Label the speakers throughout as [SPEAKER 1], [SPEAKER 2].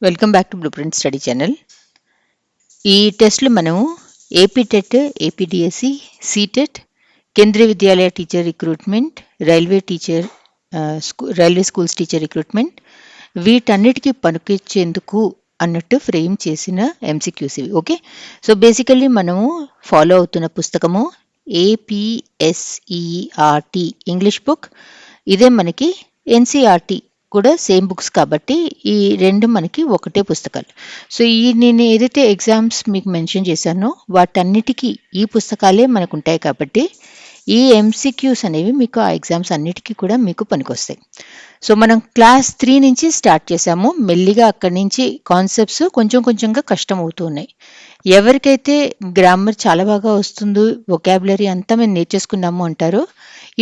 [SPEAKER 1] Welcome back to blueprint study channel. ఈ టెస్ట్లు మనము AP TET, APDSC, CTET, Kendriya Vidyalaya teacher recruitment, railway schools teacher recruitment వీటన్నిటికీ పనికొచ్చేందుకు అన్నట్టు ఫ్రేమ్ చేసిన ఎంసీక్యూస్ ఇవి. ఓకే, సో బేసికల్లీ మనము ఫాలో అవుతున్న పుస్తకము ఏపీఎస్ఈఆర్టీ ఇంగ్లీష్ బుక్. ఇదే మనకి ఎన్సీఆర్టీ కూడా సేమ్ బుక్స్ కాబట్టి ఈ రెండు మనకి ఒకటే పుస్తకాలు. సో నేను ఏదైతే ఎగ్జామ్స్ మీకు మెన్షన్ చేశానో వాటన్నిటికీ ఈ పుస్తకాలే మనకు ఉంటాయి కాబట్టి ఈ ఎంసీక్యూస్ అనేవి మీకు ఆ ఎగ్జామ్స్ అన్నిటికీ కూడా మీకు పనికొస్తాయి. సో మనం క్లాస్ 3 నుంచి స్టార్ట్ చేసాము. మెల్లిగా అక్కడి నుంచి కాన్సెప్ట్స్ కొంచెం కొంచెంగా కష్టం అవుతూ ఉన్నాయి. ఎవరికైతే గ్రామర్ చాలా బాగా వస్తుందో, వొకాబులరీ అంతా మేము నేర్చేసుకున్నాము అంటారో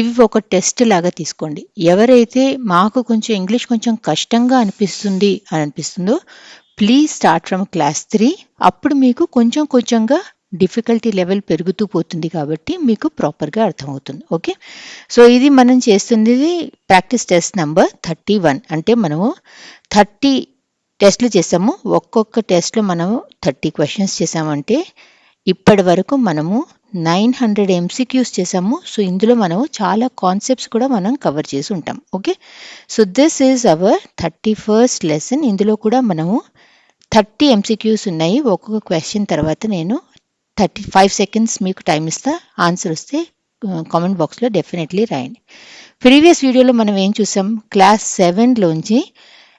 [SPEAKER 1] ఇవి ఒక టెస్ట్ లాగా తీసుకోండి. ఎవరైతే మాకు కొంచెం ఇంగ్లీష్ కొంచెం కష్టంగా అనిపిస్తుందో ప్లీజ్ స్టార్ట్ ఫ్రమ్ క్లాస్ 3. అప్పుడు మీకు కొంచెం కొంచెంగా డిఫికల్టీ లెవెల్ పెరుగుతూ పోతుంది కాబట్టి మీకు ప్రాపర్గా అర్థమవుతుంది. ఓకే, సో ఇది మనం చేస్తుంది ప్రాక్టీస్ టెస్ట్ నెంబర్ 31. అంటే మనము 30 టెస్ట్లు చేసాము. ఒక్కొక్క టెస్ట్లో మనము 30 క్వశ్చన్స్ చేసామంటే ఇప్పటి వరకు మనము 900 ఎంసీక్యూస్ చేసాము. సో ఇందులో మనము చాలా కాన్సెప్ట్స్ కూడా మనం కవర్ చేసి ఉంటాం. Okay, so this is our 31st lesson. ఇందులో కూడా మనము 30 ఎంసీక్యూస్ ఉన్నాయి. ఒక్కొక్క క్వశ్చన్ తర్వాత నేను 35 సెకండ్స్ మీకు టైం ఇస్తా. ఆన్సర్ వస్తే కామెంట్ బాక్స్లో డెఫినెట్లీ రాయండి. ప్రీవియస్ వీడియోలో మనం ఏం చూసాం, క్లాస్ 7లోంచి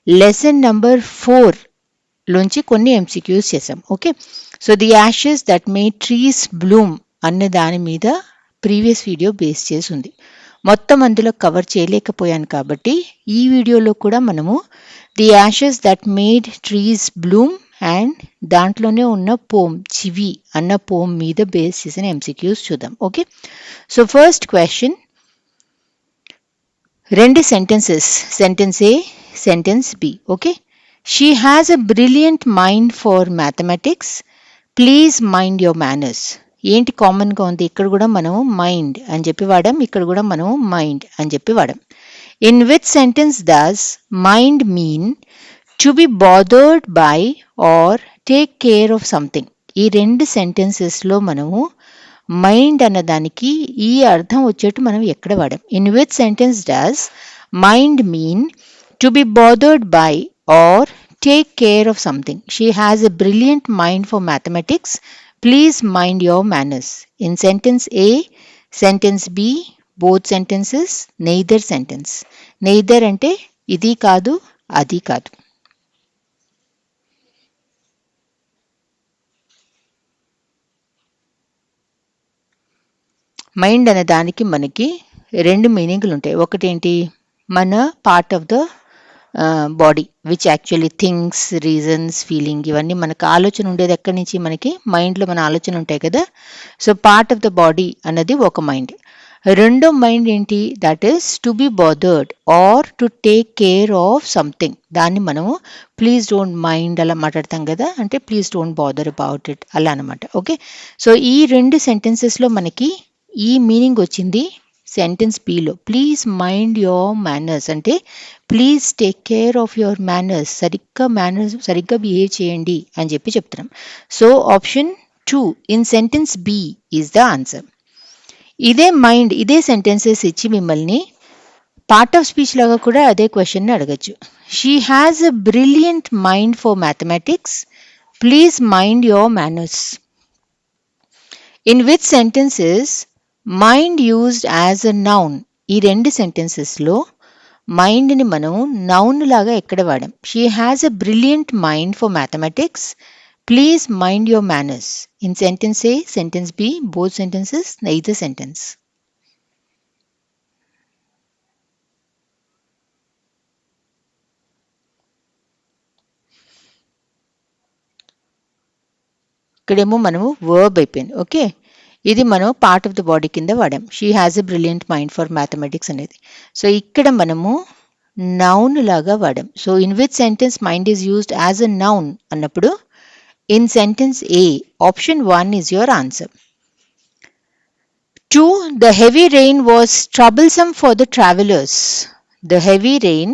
[SPEAKER 1] లెసన్ నెంబర్ 4 లోంచి కొన్ని ఎంసీక్యూస్ చేసాం. Okay, so the Ashes that made trees Bloom అన్న దాని మీద ప్రీవియస్ వీడియో బేస్ చేసి ఉంది. మొత్తం అందులో కవర్ చేయలేకపోయాను కాబట్టి ఈ వీడియోలో కూడా మనము the Ashes that made trees Bloom and దాంట్లోనే ఉన్న పోమ్ చివి అన్న పోమ్ మీద బేస్ చేసిన ఎంసీక్యూస్ చూద్దాం. ఓకే, సో ఫస్ట్ క్వశ్చన్, రెండు sentences, sentence A, sentence B. Okay, she has a brilliant mind for mathematics, please mind your manners. ఏంటి కామన్గా ఉంది, ఇక్కడ కూడా మనము మైండ్ అని చెప్పి వాడాం, ఇక్కడ కూడా మనము మైండ్ అని చెప్పి వాడాం. In which sentence does mind mean to be bothered by or take care of something? ఈ రెండు సెంటెన్సెస్లో మనము మైండ్ అన్నదానికి ఈ అర్థం వచ్చేట్టు మనం ఎక్కడ వాడాం? In which sentence does mind mean to be bothered by or take care of something? She has a brilliant mind for mathematics, please mind your manners. In sentence A, sentence B, both sentences, neither sentence. Neither అంటే ఇది కాదు అది కాదు. Mind అనే దానికి మనకి రెండు మీనింగ్లు ఉంటాయి. ఒకటేంటి, మన part of the body which actually things, reasons, feeling, ఇవన్నీ మనకు ఆలోచన ఉండేది ఎక్కడి నుంచి, మనకి మైండ్లో మన ఆలోచన ఉంటాయి కదా. So part of the body అన్నది ఒక మైండ్. రెండో మైండ్ ఏంటి, that is to be bothered or to take care of something. దాన్ని మనము ప్లీజ్ డోంట్ మైండ్ అలా మాట్లాడతాం కదా, అంటే please don't bother about it అలా అనమాట. ఓకే, సో ఈ రెండు సెంటెన్సెస్లో మనకి ఈ మీనింగ్ వచ్చింది. Sentence below please mind your manners అంటే please take care of your manners, సరిగ్గా బిహేవ్ చేయండి అని చెప్పి చెప్తున్నాం. So option 2 in sentence B is the answer. ఇదే మైండ్, ఇదే సెంటెన్సెస్ ఇచ్చి మిమ్మల్ని పార్ట్ ఆఫ్ స్పీచ్ లాగా కూడా అదే క్వశ్చన్ని అడగచ్చు. She has a brilliant mind for mathematics, please mind your manners. In which sentences mind used as a noun? ఈ రెండు సెంటెన్సెస్లో మైండ్ని మనం నౌన్ లాగా ఎక్కడ వాడాం? She has a brilliant mind for mathematics, please mind your manners. In sentence A, sentence B, both sentences, neither sentence. ఇక్కడేమో మనము వర్బ్ అయిపోయింది. ఓకే, ఇది మనం పార్ట్ ఆఫ్ ద బాడీ కింద వాడాం. She has a brilliant mind for mathematics అనేది. So ఇక్కడ మనము నౌన్ లాగా వాడాం. So in which sentence mind is used as a noun అన్నప్పుడు in sentence A, option 1 is your answer. 2. The heavy rain was troublesome for the travelers. The heavy rain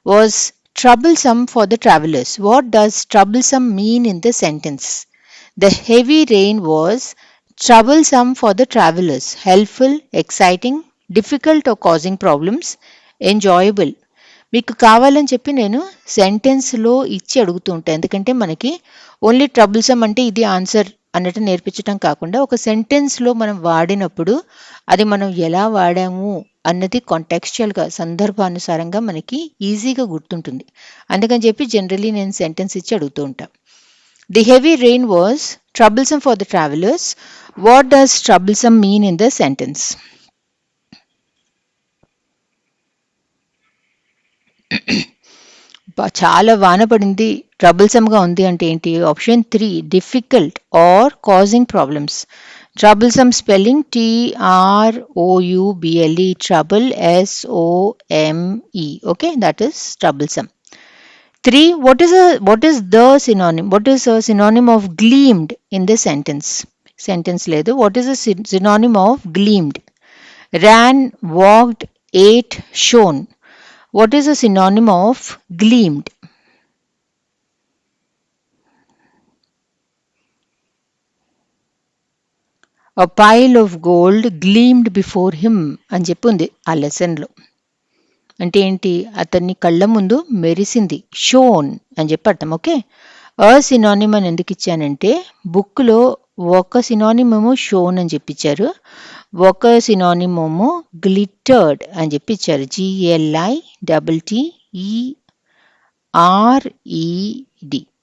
[SPEAKER 1] was troublesome for the travelers. What does troublesome mean in the sentence? The heavy rain was troublesome for the travelers. Helpful, exciting, difficult or causing problems, enjoyable. మీకు కావాలని చెప్పి నేను సెంటెన్స్లో ఇచ్చి అడుగుతూ ఉంటాను. ఎందుకంటే మనకి only troublesome అంటే ఇది ఆన్సర్ అన్నట్టు నేర్పించడం కాకుండా ఒక సెంటెన్స్లో మనం వాడినప్పుడు అది మనం ఎలా వాడాము అన్నది కాంటెక్స్చువల్గా సందర్భానుసారంగా మనకి ఈజీగా గుర్తుంటుంది. అందుకని చెప్పి జనరలీ నేను సెంటెన్స్ ఇచ్చి అడుగుతూ ఉంటాను. The heavy rain was troublesome for the travelers. What does troublesome mean in the sentence? చాలా వాన పడింది ట్రబుల్సమ్గా ఉంది అంటే ఏంటి? Option 3 difficult or causing problems. Troublesome spelling TROUBLE, trouble SOME. Okay, that is troublesome. 3. What is the synonym? What is a synonym of gleamed in the sentence? Sentence లేదు. What is a synonym of gleamed? Ran, walked, ate, shone. What is a synonym of gleamed? A pile of gold gleamed before him అని చెప్పి ఉంది ఆ లెసన్లో. అంటే ఏంటి? అతన్ని కళ్ళ ముందు మెరిసింది, షోన్ అని చెప్పి అర్థం. ఓకే, అ సినానిమ్ అని ఎందుకు ఇచ్చానంటే బుక్లో ఒక సినానిమ్ ఏమో షోన్ అని చెప్పించారు, ఒక సినానిమ్ ఏమో గ్లిటర్డ్ అని చెప్పి ఇచ్చారు. GLITTERED.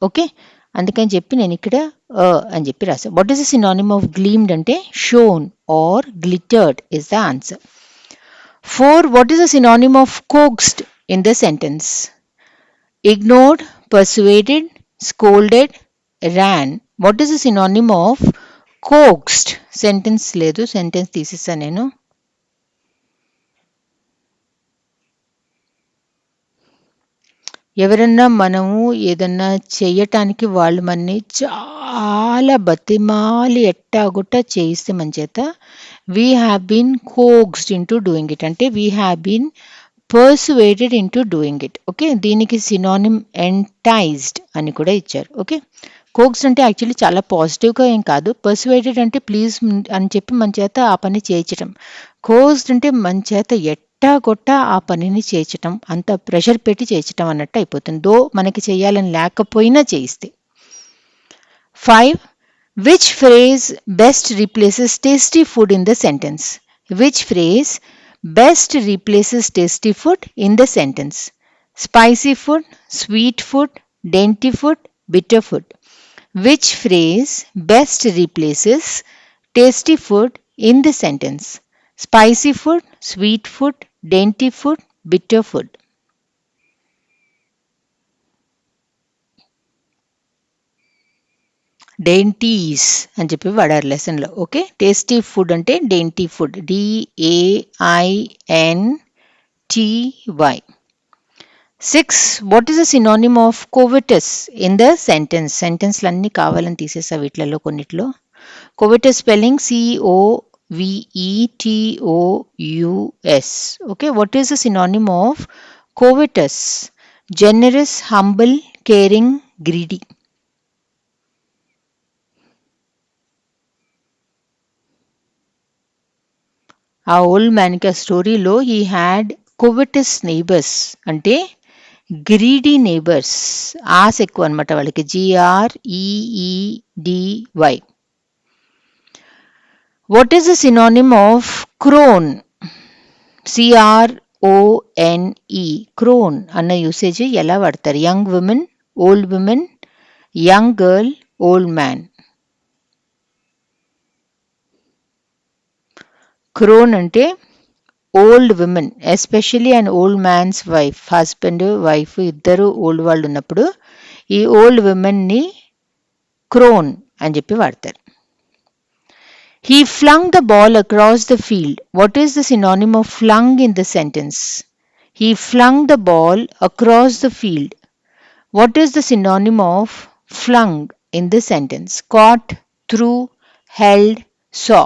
[SPEAKER 1] ఓకే, అందుకని చెప్పి నేను ఇక్కడ అని చెప్పి రాశాను. What is the synonym of gleamed అంటే shown or glittered is the answer. 4. What is a synonym of coaxed in the sentence? Ignored, persuaded, scolded, ran. What is a synonym of coaxed? Sentence లేదు, sentence తీసేస్తా నేను. ఎవరన్నా మనము ఏదన్నా చెయ్యటానికి వాళ్ళు మనని చాలా బతిమాలి ఎట్టాగుట్ట చేయిస్తే మన చేత we have been coaxed into doing it అంటే we have been persuaded into doing it. Okay, దీనికి సినానిమ్ ఎంటైజ్డ్ అని కూడా ఇచ్చారు. ఓకే, కోక్స్డ్ అంటే యాక్చువల్లీ చాలా పాజిటివ్గా ఏం కాదు. పర్సువేటెడ్ అంటే ప్లీజ్ అని చెప్పి మన చేత ఆ పని చేయించటం. కోక్స్డ్ అంటే మన చేత ఎట్టాగొట్ట ఆ పనిని చేయించటం, అంత ప్రెషర్ పెట్టి చేయించటం అన్నట్టు అయిపోతుంది, దో మనకి చేయాలని లేకపోయినా చేయిస్తే. 5. Which phrase best replaces tasty food in the sentence? Which phrase best replaces tasty food in the sentence? Spicy food, sweet food, dainty food, bitter food. Which phrase best replaces tasty food in the sentence? Spicy food, sweet food, dainty food, bitter food. డెయింటీస్ అని చెప్పి వాడారు లెసన్లో. Okay, tasty food అంటే డెయింటీ food, DAINTY. 6. What is a synonym of covetous in the sentence? సెంటెన్స్లన్నీ కావాలని తీసేసా వీటిలలో కొన్నిట్లో. covetous spelling COVETOUS. Okay, what is a synonym of covetous? Generous, humble, caring, greedy. ఆ old మ్యాన్కి ఆ స్టోరీలో హీ హ్యాడ్ కోవిటస్ నైబర్స్ అంటే greedy neighbours, ఆశ ఎక్కువ అనమాట వాళ్ళకి. GREEDY. What is the synonym of crone? CRONE. Crone అన్న యూసేజ్ ఎలా వాడతారు? Young women, old women, young girl, old man. Crone అంటే old women, especially and old man's wife, husband wife ఇద్దరు ఓల్డ్ వాళ్ళు ఉన్నప్పుడు ఈ ఓల్డ్ విమెన్ని క్రోన్ అని చెప్పి వాడతారు. He flung the ball across the field. What is the synonym of flung in the sentence? He flung the ball across the field. What is the synonym of flung in the sentence? Caught, threw, held, saw.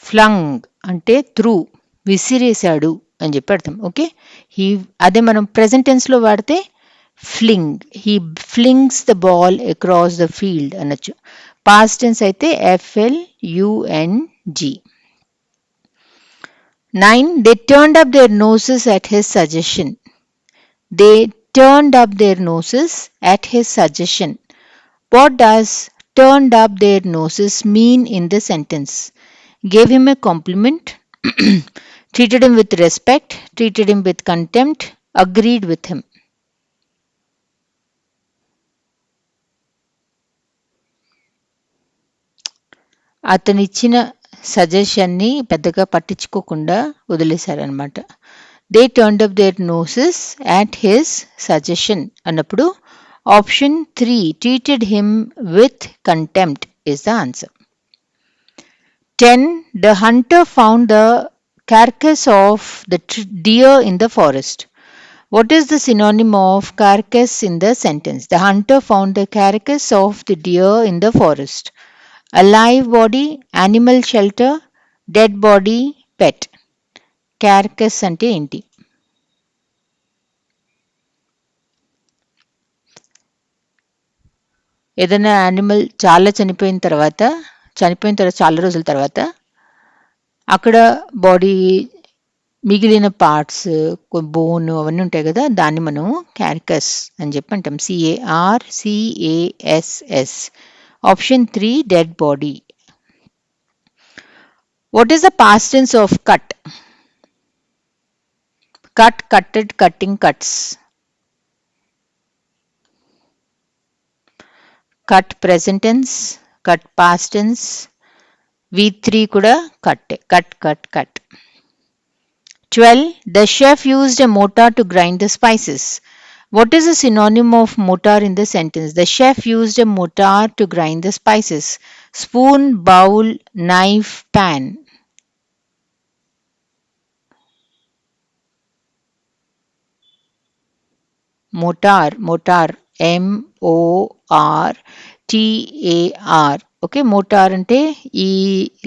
[SPEAKER 1] ఫ్లంగ్ అంటే through, విసిరేశాడు అని చెప్పి అర్థం. Okay, he అదే మనం present టెన్స్లో వాడితే fling, he flings the ball across the field అనొచ్చు. Past tense అయితే FLUNG. 9. They turned up their noses at his suggestion. They turned up their noses at his suggestion. What does turned up their noses mean in the sentence? Gave him a compliment, treated him with respect, treated him with contempt, agreed with him. అతనిచ్చిన సజెషన్ని పెద్దగా పట్టించుకోకుండా వదిలేశారనమాట. They turned up their noses at his suggestion అన్నప్పుడు option 3 treated him with contempt is the answer. 10. The hunter found the carcass of the deer in the forest. What is the synonym of carcass in the sentence? The hunter found the carcass of the deer in the forest. Alive body, animal shelter, dead body, pet. Carcass అంటే ఏంటి? ఏదైనా animal చనిపోయిన తర్వాత చాలా రోజుల తర్వాత అక్కడ body మిగిలిన పార్ట్స్, బోన్ అవన్నీ ఉంటాయి కదా, దాన్ని మనం క్యార్కస్ అని చెప్పి అంటాం. CARCASS. Option 3 dead body. What is the past tense of cut? Cut, cutted, cutting, cuts. Cut present tense, cut past tense. V3 kuda cut, cut, cut, cut. 12. The chef used a mortar to grind the spices. What is the synonym of mortar in the sentence? The chef used a mortar to grind the spices. Spoon, bowl, knife, pan. Mortar, MORTAR. Okay, motor అంటే ఈ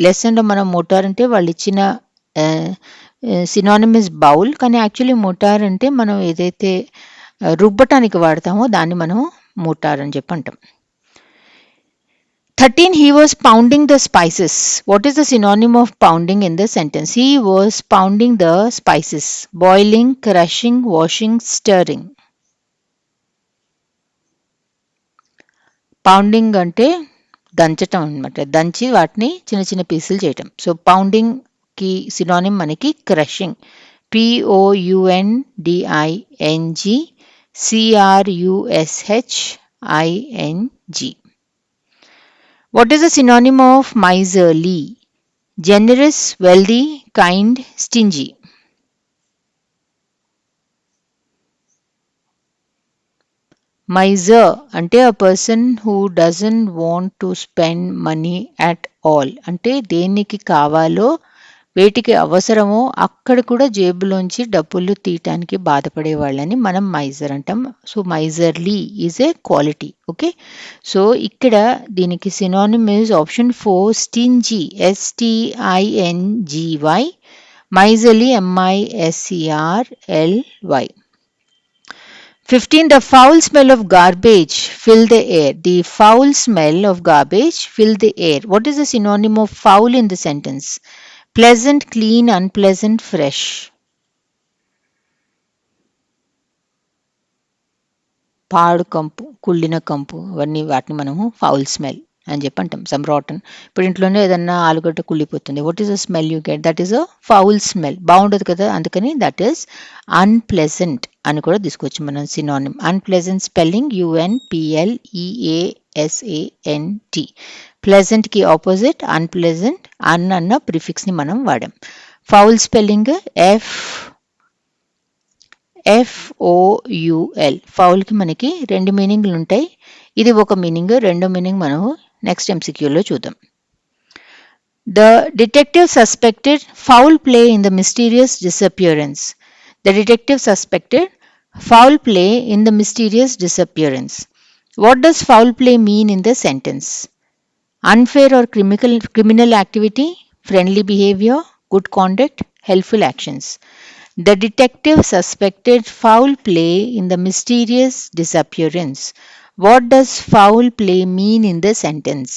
[SPEAKER 1] లెసన్లో మనం motor అంటే వాళ్ళు ఇచ్చిన synonymous bowl, కానీ actually motor అంటే మనం ఏదైతే రుబ్బటానికి వాడతామో దాన్ని మనం మోటార్ అని చెప్పి అంటాం. 13. He was pounding the spices. What is the synonym of pounding in the sentence? He was pounding the spices. Boiling, crushing, washing, stirring. Pounding అంటే దంచటం అనమాట, దంచి వాటిని చిన్న చిన్న పీసులు చేయటం. సో పౌండింగ్కి సినానిమ్ మనకి crushing, POUNDING, CRUSHING. What is the synonym of miserly? Generous, wealthy, kind, stingy. Miser అంటే a person who doesn't want to spend money at all. అంటే దేనికి కావాలో, వేటికి అవసరమో అక్కడ కూడా జేబులోంచి డబ్బులు తీయటానికి బాధపడే వాళ్ళని మనం మైజర్ అంటాం. So miserly is a quality. Okay, so ఇక్కడ దీనికి synonym is option 4 stingy, STINGY, miserly MISERLY. 15. The foul smell of garbage filled the air. The foul smell of garbage filled the air. What is the synonym of foul in the sentence? Pleasant, clean, unpleasant, fresh. పాడు కంపు, కుళ్ళిన కంపు, అవన్నీ వాటిని మనము foul smell అని చెప్పి అంటాం. Some rotten. ఇప్పుడు ఇంట్లోనే ఏదన్నా ఆలుగడ్డ కుళ్ళిపోతుంది. What is the smell you get? That is a foul smell. బాగుండదు కదా, అందుకని దట్ ఈస్ అన్ప్లెజెంట్ అని కూడా తీసుకోవచ్చు మనం సినానిమ్. Unpleasant spelling UNPLEASANT. ప్లెజెంట్కి ఆపోజిట్ అన్ప్లెజెంట్, అన్న ప్రిఫిక్స్ని మనం వాడాం. Foul spelling FOUL. ఫౌల్కి మనకి 2 మీనింగ్లు ఉంటాయి. ఇది ఒక మీనింగ్, రెండో మీనింగ్ మనం నెక్స్ట్ MCQలో చూద్దాం. The detective suspected foul play in the mysterious disappearance. The detective suspected foul play in the mysterious disappearance. What does foul play mean in the sentence? Unfair or criminal activity, friendly behavior, good conduct, helpful actions. The detective suspected foul play in the mysterious disappearance. What does foul play mean in the sentence?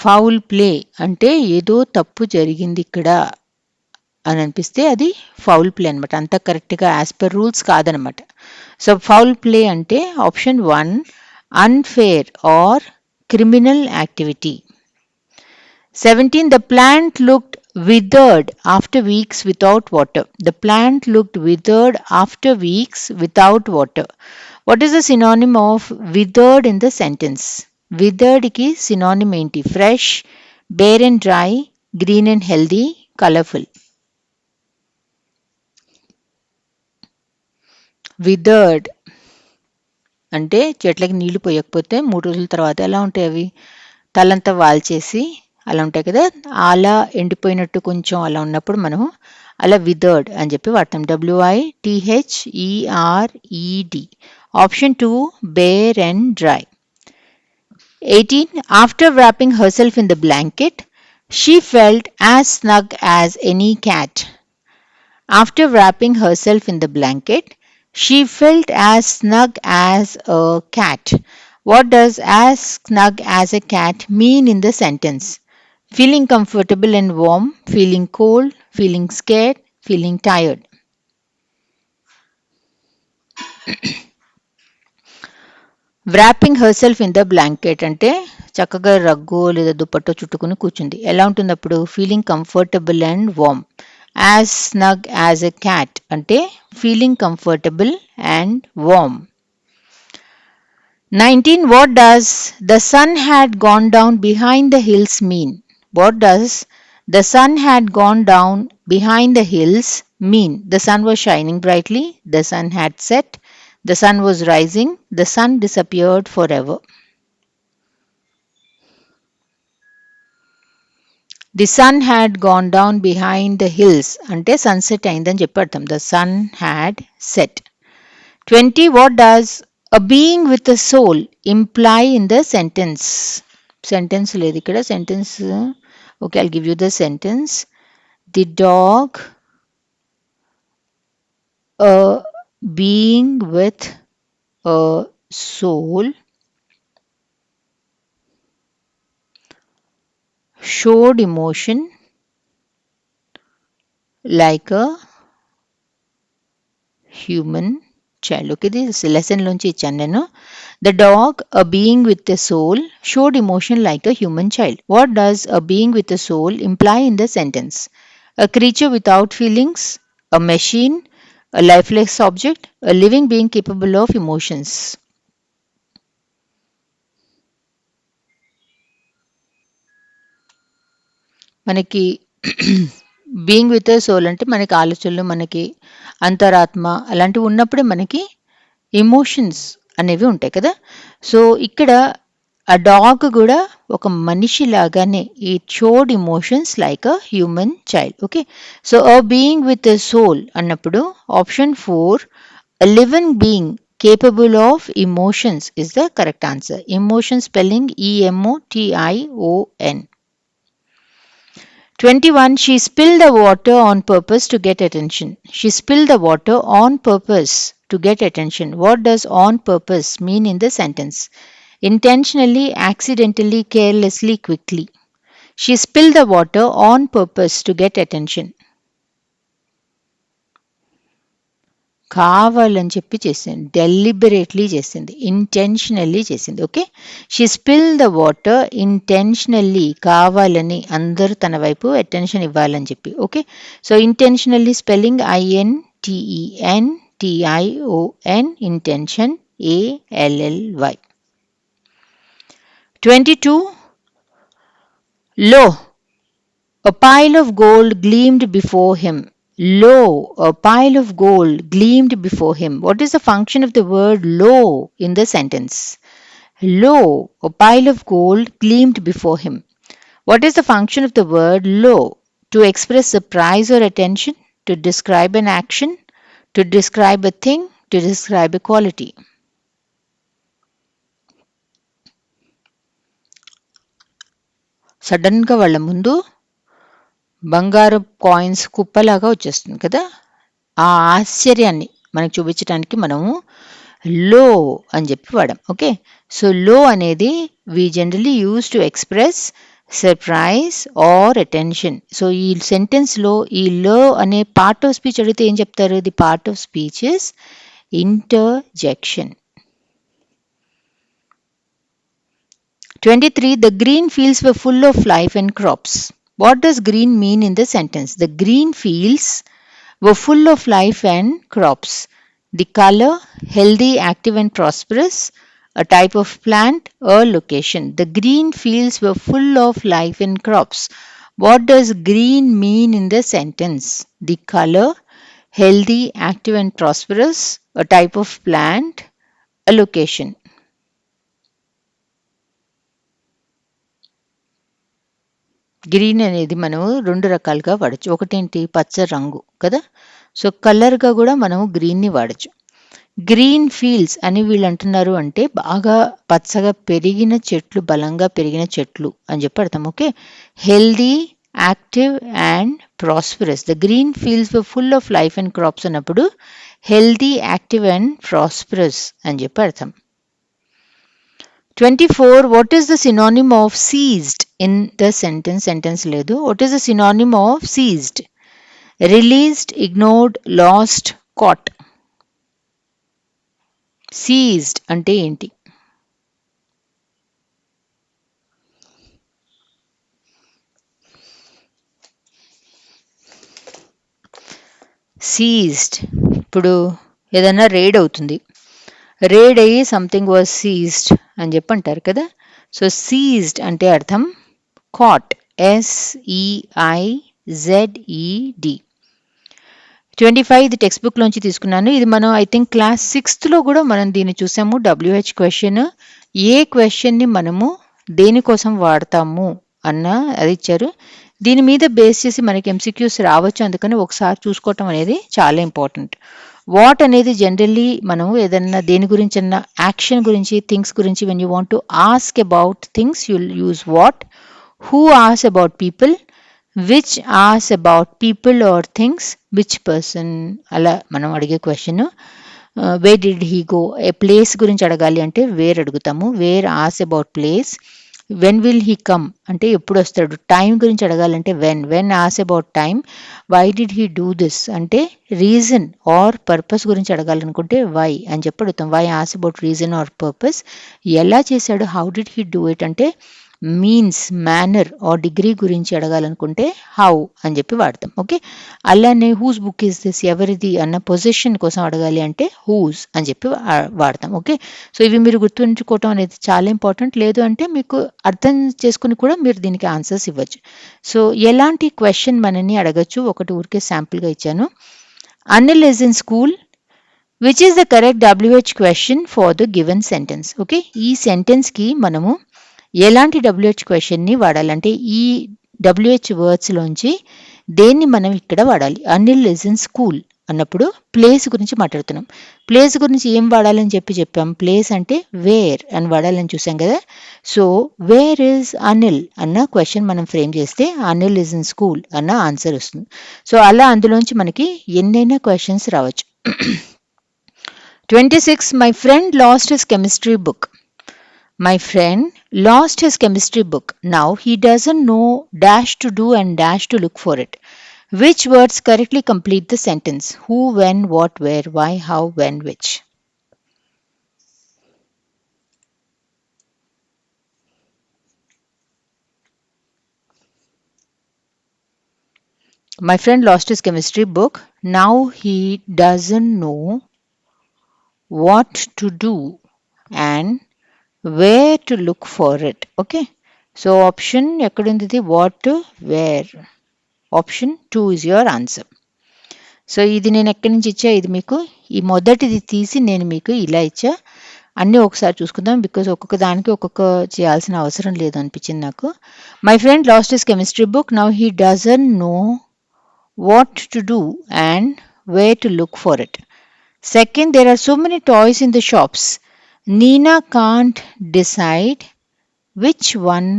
[SPEAKER 1] Foul play అంటే ఏదో తప్పు జరిగింది ఇక్కడ అని అనిపిస్తే అది foul play అనమాట. అంత కరెక్ట్గా యాజ్ పర్ రూల్స్ కాదనమాట. సో ఫౌల్ ప్లే అంటే option 1 unfair or criminal activity. 17. The plant looked withered after weeks without water. The plant looked withered after weeks without water. What is the synonym of withered in the sentence? Withered ki synonym enti? Fresh, bare and dry, green and healthy, colorful. Withered అంటే చెట్లకి నీళ్లు పోయకపోతే 3 రోజుల తర్వాత ఎలా ఉంటాయి అవి? తలంతా వాల్చేసి అలా ఉంటాయి కదా, అలా ఎండిపోయినట్టు కొంచెం అలా ఉన్నప్పుడు మనం అలా విదర్డ్ అని చెప్పి వాడతాం. WITHERED. Option 2 bare and dry. 18. After wrapping herself in the blanket, she felt as snug as any cat. After wrapping herself in the blanket, she felt as snug as a cat. What does as snug as a cat mean in the sentence? Feeling comfortable and warm, feeling cold, feeling scared, feeling tired. Wrapping herself in the blanket అంటే చక్కగా రగ్గో లేదా దుప్పట్టో చుట్టుకుని కూర్చుంది. ఎలా ఉంటుంది అప్పుడు? Feeling comfortable and warm. As snug as a cat అంటే feeling comfortable and warm. 19. What does the sun had gone down behind the hills mean? What does the sun had gone down behind the hills mean? The sun was shining brightly, the sun had set, the sun was rising, the sun disappeared forever. The sun had gone down behind the hills అంటే sunset అయిందని చెప్పి అర్థం. The sun had set. 20. What does a being with a soul imply in the sentence? Sentence లేదు ఇక్కడ. Sentence. Okay, I'll give you the sentence. The dog, a being with a soul, showed emotion like a human child. Okay, this lesson లోంచి ఇచ్చాను నేను. The dog, a being with a soul, showed emotion like a human child. What does a being with a soul imply in the sentence? A creature without feelings, a machine, a lifeless object, a living being capable of emotions. మనకి being with a soul అంటే మనకి ఆలోచనలు, మనకి అంతరాత్మ అలాంటివి ఉన్నప్పుడే మనకి emotions అనేవి ఉంటాయి కదా. సో ఇక్కడ ఆ డాగ్ కూడా ఒక మనిషి లాగానే it showed emotions like a human child. Okay, so a being with a soul అన్నప్పుడు option 4 a living being capable of emotions is the correct answer. Emotion spelling EMOTION. 21. She spilled the water on purpose to get attention. She spilled the water on purpose to get attention. What does on purpose mean in the sentence? Intentionally, accidentally, carelessly, quickly. She spilled the water on purpose to get attention. కావాలని చెప్పి చేసింది, deliberately చేసింది, intentionally చేసింది. Okay, she spill the water intentionally, కావాలని అందరూ తన వైపు attention ఇవ్వాలని చెప్పి. Okay, so intentionally spelling INTENTION, intention ALLY. 22. Lo, a pile of gold gleamed before him. Lo, a pile of gold gleamed before him. What is the function of the word lo in the sentence? Lo, a pile of gold gleamed before him. What is the function of the word lo? To express surprise or attention, to describe an action, to describe a thing, to describe a quality. సడన్గా వాళ్ళ ముందు బంగారు coins కుప్పలాగా వచ్చేస్తుంది కదా. ఆ ఆశ్చర్యాన్ని మనకు చూపించడానికి మనము లో అని చెప్పి వాడాం. ఓకే, సో లో అనేది we generally use to express surprise or attention. So ఈ సెంటెన్స్లో ఈ లో అనే పార్ట్ ఆఫ్ స్పీచ్ అడిగితే ఏం చెప్తారు? The part of speech is interjection. 23. The green fields were full of life and crops. What does green mean in the sentence? The green fields were full of life and crops. The color, healthy, active, and prosperous. A type of plant or location. The green fields were full of life and crops. What does green mean in the sentence? The color, healthy, active, and prosperous. A type of plant, a location. Green అనేది మనం రెండు రకాలుగా వాడచ్చు. ఒకటేంటి, పచ్చ రంగు కదా. So కలర్గా కూడా మనం గ్రీన్ని వాడచ్చు. గ్రీన్ ఫీల్డ్స్ అని వీళ్ళు అంటున్నారు అంటే బాగా పచ్చగా పెరిగిన చెట్లు, బలంగా పెరిగిన చెట్లు అని చెప్పి అర్థం. Okay, healthy, active and prosperous. The green fields were full of life and crops అన్నప్పుడు హెల్దీ, యాక్టివ్ అండ్ ప్రాస్పరస్ అని చెప్పి అర్థం. 24. What is the synonym of seized in the sentence? Sentence ledu. What is the synonym of seized? Released, ignored, lost, caught. Seized ante enti? Seized ఇప్పుడు ఏదైనా raid అవుతుంది, raid అయ్యి something was seized అని చెప్పి అంటారు కదా. సో సీజ్డ్ అంటే అర్థం కాట్, SEIZED. 25 ఇది టెక్స్ట్ బుక్ లోంచి తీసుకున్నాను. ఇది మనం ఐ థింక్ క్లాస్ 6లో కూడా మనం దీన్ని చూసాము. WH క్వశ్చన్, ఏ క్వశ్చన్ని మనము దేనికోసం వాడతాము అన్న అది ఇచ్చారు. దీని మీద బేస్ చేసి మనకి MCQs రావచ్చు, అందుకని ఒకసారి చూసుకోవటం అనేది చాలా ఇంపార్టెంట్. వాట్ అనేది జనరల్లీ మనం ఏదన్నా దేని గురించి అన్న యాక్షన్ గురించి, థింగ్స్ గురించి, when you want to ask about things you'll use what. Who ఆస్ అబౌట్ పీపుల్, విచ్ ఆస్ about people or things, which person, అలా మనం అడిగే question. Where did he go, ఏ ప్లేస్ గురించి అడగాలి అంటే వేర్ అడుగుతాము, వేర్ ఆస్ about place. When will he come అంటే ఎప్పుడు వస్తాడు. టైం గురించి అడగాలంటే వెన్ ఆస్ about time. Why did he do this అంటే రీజన్ ఆర్ పర్పస్ గురించి అడగాలనుకుంటే వై అని చెప్పి అడుగుతాం. వై ఆస్ అబౌట్ రీజన్ ఆర్ పర్పస్. ఎలా చేశాడు, how did he do it అంటే మీన్స్, మేనర్ ఆర్ డిగ్రీ గురించి అడగాలనుకుంటే హౌ అని చెప్పి వాడతాం. ఓకే, అలానే హూస్ బుక్ ఈస్ దిస్, ఎవరిది అన్న పొజిషన్ కోసం అడగాలి అంటే హూస్ అని చెప్పి వాడతాం. ఓకే, సో ఇవి మీరు గుర్తుంచుకోవటం అనేది చాలా ఇంపార్టెంట్. లేదు అంటే మీకు అర్థం చేసుకుని కూడా మీరు దీనికి ఆన్సర్స్ ఇవ్వచ్చు. సో ఎలాంటి క్వశ్చన్ మనని అడగచ్చు, ఒకటి ఊరికే శాంపుల్గా ఇచ్చాను. Anil is in school, which is the correct WH question for the given sentence. Okay, ఈ సెంటెన్స్కి మనము ఎలాంటి WH క్వశ్చన్ని వాడాలంటే ఈ WH వర్డ్స్లోంచి దేన్ని మనం ఇక్కడ వాడాలి. అనిల్ ఇస్ ఇన్ స్కూల్ అన్నప్పుడు ప్లేస్ గురించి మాట్లాడుతున్నాం. ప్లేస్ గురించి ఏం వాడాలని చెప్పాం. ప్లేస్ అంటే వేర్ అని వాడాలని చూసాం కదా. సో వేర్ ఇస్ అనిల్ అన్న క్వశ్చన్ మనం ఫ్రేమ్ చేస్తే అనిల్ ఇస్ ఇన్ స్కూల్ అన్న ఆన్సర్ వస్తుంది. సో అలా అందులోంచి మనకి ఎన్నైనా క్వశ్చన్స్ రావచ్చు. 26. My friend lost his chemistry book. My friend lost his chemistry book. Now he doesn't know dash to do and dash to look for it. Which words correctly complete the sentence? Who, when, what, where, why, how, when, which. My friend lost his chemistry book. Now he doesn't know what to do and where to look for it. Okay, so option ekkadundidi, what, where. Option 2 is your answer. So ఇది నేను ఎక్కడి నుంచి ఇచ్చా, ఇది మీకు ఈ మొదటిది తీసి నేను మీకు ఇలా ఇచ్చా. అన్నీ ఒకసారి చూసుకుందాం, బికాజ్ ఒక్కొక్క దానికి ఒక్కొక్క చేయాల్సిన అవసరం లేదు అనిపించింది నాకు. My friend lost his chemistry book. Now he doesn't know what to do and where to look for it. Second, there are so many toys in the shops. Nina can't decide which one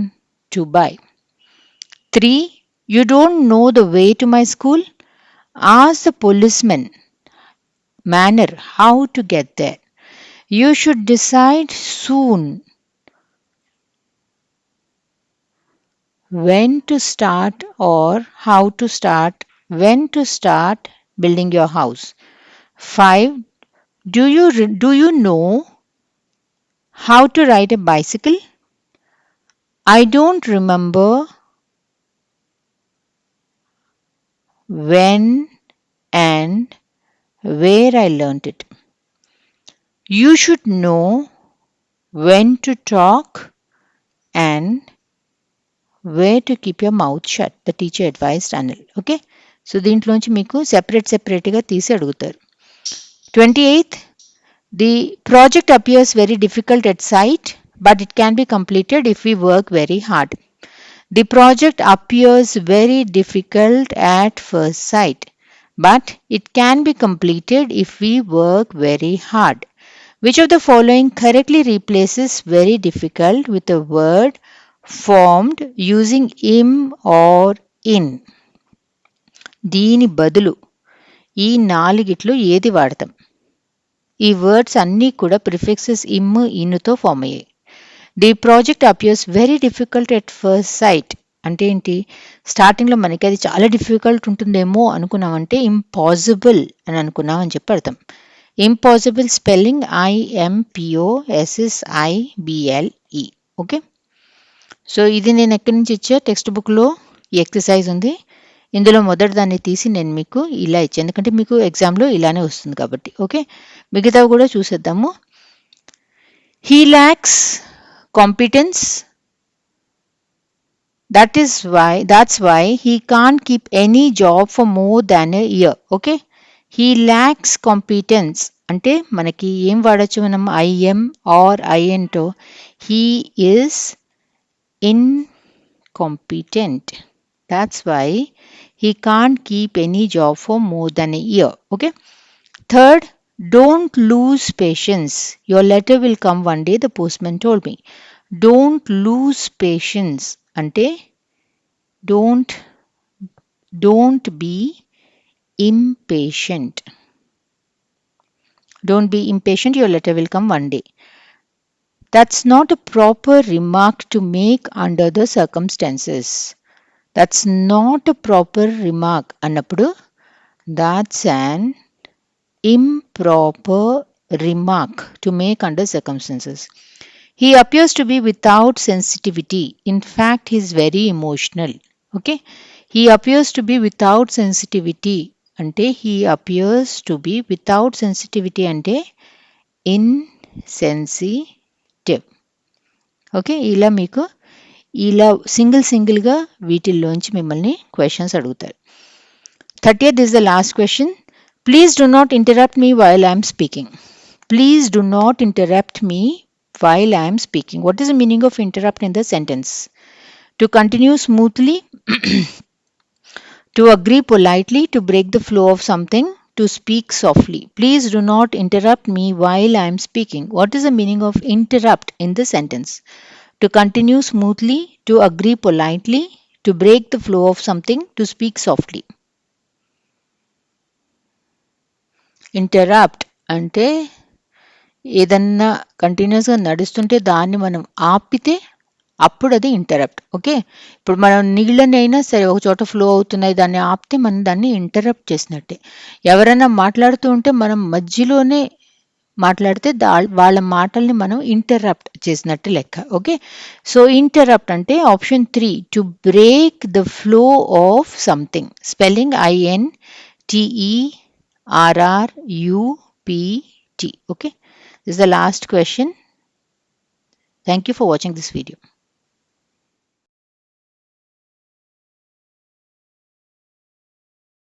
[SPEAKER 1] to buy. 3. You don't know the way to my school? Ask the policeman manner how to get there. You should decide soon when to start or how to start, when to start building your house. 5. Do you know how to ride a bicycle? I don't remember when and where I learned it. You should know when to talk and where to keep your mouth shut, the teacher advised Anil. Okay, so దీంట్లోంచి మీకు సెపరేట్గా తీసి అడుగుతారు. 28th, the project appears very difficult at sight, but it can be completed if we work very hard. The project appears very difficult at first sight, but it can be completed if we work very hard. Which of the following correctly replaces very difficult with a word formed using im or in? దీని బదులు ఈ నాలుగిట్లో ఏది వాడతాం? ఈ words అన్నీ కూడా prefixes ఇమ్ ఇన్తో form అయ్యాయి. The project appears very difficult at first sight అంటే ఏంటి? స్టార్టింగ్లో మనకి అది చాలా డిఫికల్ట్ ఉంటుందేమో అనుకున్నామంటే ఇంపాసిబుల్ అని అనుకున్నాం అని చెప్పి అర్థం. Impossible spelling IMPOSSIBLE. Okay, so ఇది నేను ఎక్కడి నుంచి ఇచ్చా? టెక్స్ట్ బుక్లో ఈ ఎక్సర్సైజ్ ఉంది. ఇందులో మొదటి దాన్ని తీసి నేను మీకు ఇలా ఇచ్చాను, ఎందుకంటే మీకు ఎగ్జామ్లో ఇలానే వస్తుంది కాబట్టి. ఓకే, మిగతావి కూడా చూసేద్దాము. He lacks competence, that's why he can't keep any job for more than a year. Okay, he lacks competence అంటే మనకి ఏం వాడచ్చు మనం? IM or IN తో. He is incompetent. That's why he can't keep any job for more than a year. Okay. Third, don't lose patience. Your letter will come one day, the postman told me. Don't lose patience అంటే don't be impatient. Don't be impatient, your letter will come one day. That's not a proper remark to make under the circumstances. That's not a proper remark అన్నప్పుడు that's an improper remark to make under circumstances. He appears to be without sensitivity. In fact, he is very emotional. Okay, he appears to be without sensitivity అంటే he appears to be without sensitivity అంటే insensitive. Okay, ఇలా మీకు ఇలా సింగిల్గా వీటిల్లోంచి మిమ్మల్ని questions అడుగుతారు. 30th is the last question. Please do not interrupt me while I am speaking. Please do not interrupt me while I am speaking. What is the meaning of interrupt in the sentence? To continue smoothly, to agree politely, to break the flow of something, to speak softly. Please do not interrupt me while I am speaking. What is the meaning of interrupt in the sentence? To continue smoothly, to agree politely, to break the flow of something, to speak softly. Interrupt అంటే ఏదన్నా కంటిన్యూస్గా నడుస్తుంటే దాన్ని మనం ఆపితే అప్పుడు అది interrupt. Okay, ఇప్పుడు మనం నీళ్ళని అయినా సరే ఒక చోట ఫ్లో అవుతున్నాయి, దాన్ని ఆపితే మనం దాన్ని ఇంటరప్ట్ చేసినట్టే. ఎవరైనా మాట్లాడుతూ ఉంటే మనం మధ్యలోనే మాట్లాడితే వాళ్ళ మాటల్ని మనం ఇంటరప్ట్ చేసినట్టు లెక్క. ఓకే, సో ఇంటరప్ట్ అంటే option 3, to break the flow of something. Spelling INTERRUPT. Okay, this is the last question. Thank you for watching this video.